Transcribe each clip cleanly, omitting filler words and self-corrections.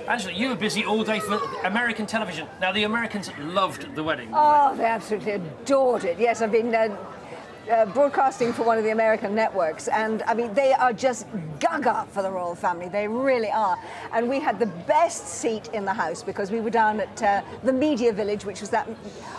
Angela, you were busy all day for American television. Now, the Americans loved the wedding. Oh, they absolutely adored it. Yes, I've been broadcasting for one of the American networks, and I mean, they are just gaga for the royal family. They really are. And we had the best seat in the house because we were down at the Media Village, which was that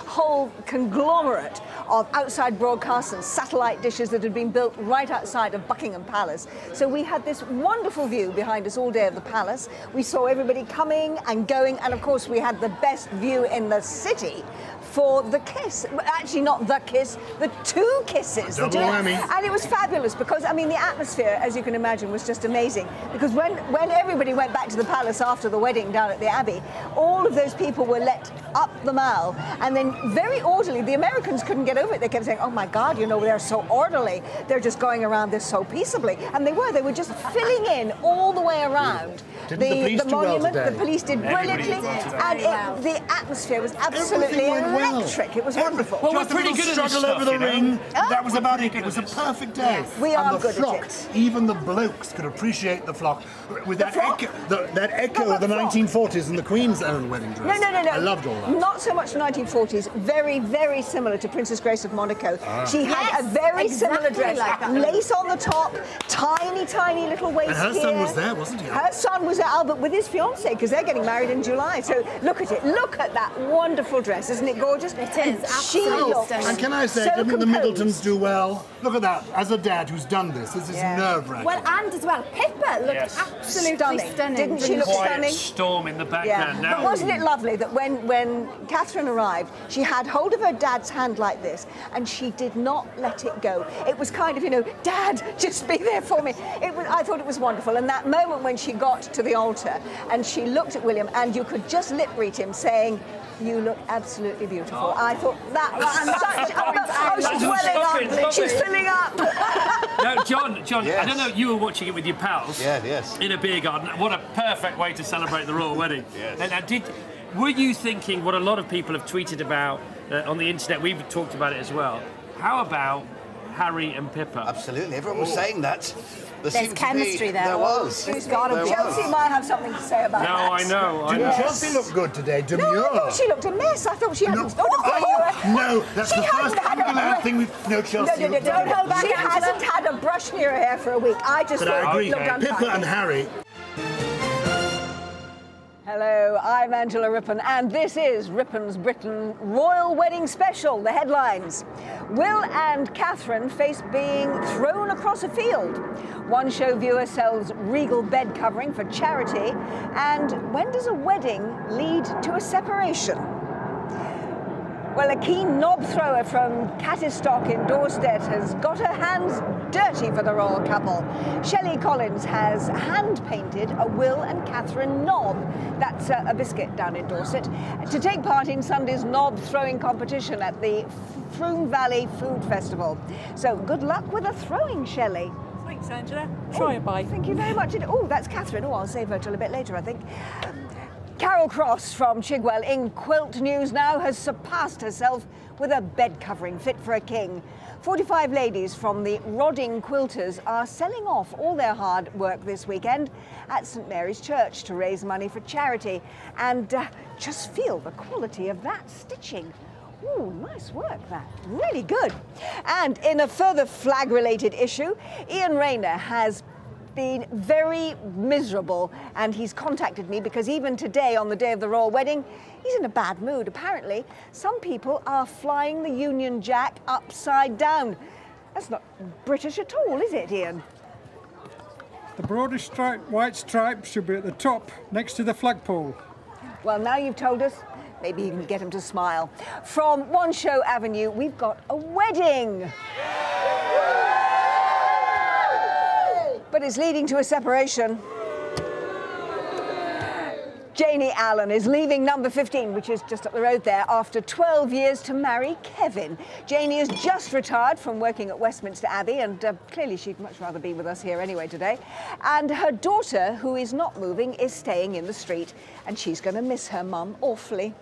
whole conglomerate of outside broadcasts and satellite dishes that had been built right outside of Buckingham Palace. So we had this wonderful view behind us all day of the palace. We saw everybody coming and going, and of course we had the best view in the city for the kiss. Actually, not the kiss, the two kisses. Double whammy. And it was fabulous because, I mean, the atmosphere, as you can imagine, was just amazing. Because when everybody went back to the palace after the wedding down at the Abbey, all of those people were let up the Mall, and then very orderly. The Americans couldn't get over it. They kept saying, oh my God, you know, they're so orderly. They're just going around this so peaceably. And they were just filling in all the way around. Didn't the police do well today? The police did brilliantly, and the atmosphere was absolutely electric. It was wonderful. Well, we're pretty good at this struggle stuff, over the you know? ring. That was about it. It was a perfect day. We are and the good flock, at it. even the blokes could appreciate the flock with that echo of the 1940s and the Queen's own wedding dress. No. I loved all that. Not so much the 1940s. Very, very similar to Princess Grace of Monaco. She had a very similar dress, like that. lace on the top, tiny, tiny little waist. And her son was there, wasn't he? Her son was there, Albert, with his fiancée, because they're getting married in July. So look at it. Look at that wonderful dress. Isn't it gorgeous? It is. Absolutely stunning. And can I say, so didn't the composed. Middletons do well? Look at that. As a dad who's done this is nerve-wracking. Well, and as well, Pippa looked absolutely stunning. Didn't she look stunning? Storm in the background. But wasn't it lovely that when Catherine arrived, she had hold of her dad's hand like this, and she did not let it go. It was kind of, you know, Dad, just be there for me. I thought it was wonderful. And that moment when she got to the altar and she looked at William, and you could just lip read him saying, you look absolutely beautiful. I thought that was such... she's welling up. She's filling up. No, John, Yes. I don't know, you were watching it with your pals. Yes. In a beer garden. What a perfect way to celebrate the royal wedding. Yes. And were you thinking what a lot of people have tweeted about on the internet? We've talked about it as well. How about Harry and Pippa? Absolutely. Everyone was saying that. There's chemistry there. There was. Chelsea might have something to say about that. No, I know. Didn't Chelsea look good today? Demure. No, I thought she looked a mess. I thought she hadn't... No, that's the first underlined thing we've... No, Chelsea. No, don't hold back. She hasn't had a brush near her hair for a week. I just But I thought agree. it looked untidy. Pippa and Harry... Hello, I'm Angela Rippon, and this is Rippon's Britain Royal Wedding Special. The headlines. Will and Catherine face being thrown across a field. One show viewer sells regal bed covering for charity. And when does a wedding lead to a separation? Well, a keen knob thrower from Cattistock in Dorset has got her hands dirty for the royal couple. Shelley Collins has hand-painted a Will and Catherine knob, that's a biscuit down in Dorset, to take part in Sunday's knob throwing competition at the Froome Valley Food Festival. So good luck with the throwing, Shelley. Thanks, Angela. Try a bite. Thank you very much. Oh, that's Catherine. Oh, I'll save her till a bit later, I think. Carol Cross from Chigwell in quilt news now has surpassed herself with a bed covering fit for a king. 45 ladies from the Rodding Quilters are selling off all their hard work this weekend at St Mary's Church to raise money for charity. And just feel the quality of that stitching. Ooh, nice work, that. Really good. And in a further flag-related issue, Ian Rayner has been very miserable, and he's contacted me because even today, on the day of the royal wedding, he's in a bad mood. Apparently, some people are flying the Union Jack upside down. That's not British at all, is it, Ian? The broadest stripe, white stripe should be at the top, next to the flagpole. Well, now you've told us, maybe you can get him to smile. From One Show Avenue, we've got a wedding. But it's leading to a separation. Janie Allen is leaving number 15, which is just up the road there, after 12 years to marry Kevin. Janie has just retired from working at Westminster Abbey, and clearly she'd much rather be with us here anyway today. And her daughter, who is not moving, is staying in the street, and she's going to miss her mum awfully.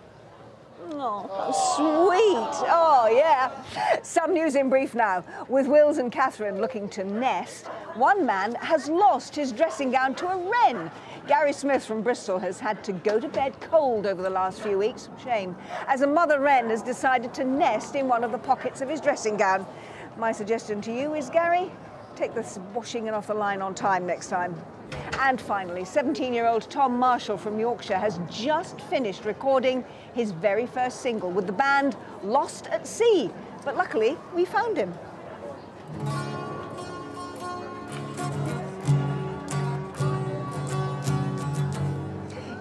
Oh, how sweet. Oh, yeah. Some news in brief now. With Wills and Catherine looking to nest, one man has lost his dressing gown to a wren. Gary Smith from Bristol has had to go to bed cold over the last few weeks. Shame. As a mother wren has decided to nest in one of the pockets of his dressing gown. My suggestion to you is, Gary, take this washing off the line on time next time. And finally, 17-year-old Tom Marshall from Yorkshire has just finished recording his very first single with the band Lost at Sea. But luckily, we found him.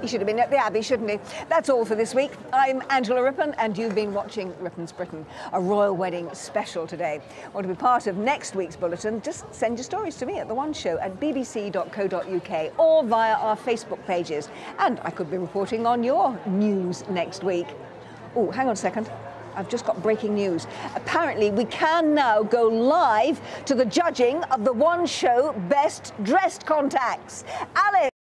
He should have been at the Abbey, shouldn't he? That's all for this week. I'm Angela Rippon, and you've been watching Rippon's Britain, a royal wedding special today. Want to be part of next week's bulletin? Just send your stories to me at The One Show at bbc.co.uk or via our Facebook pages. And I could be reporting on your news next week. Oh, hang on a second. I've just got breaking news. Apparently, we can now go live to the judging of The One Show Best Dressed Contacts. Alice!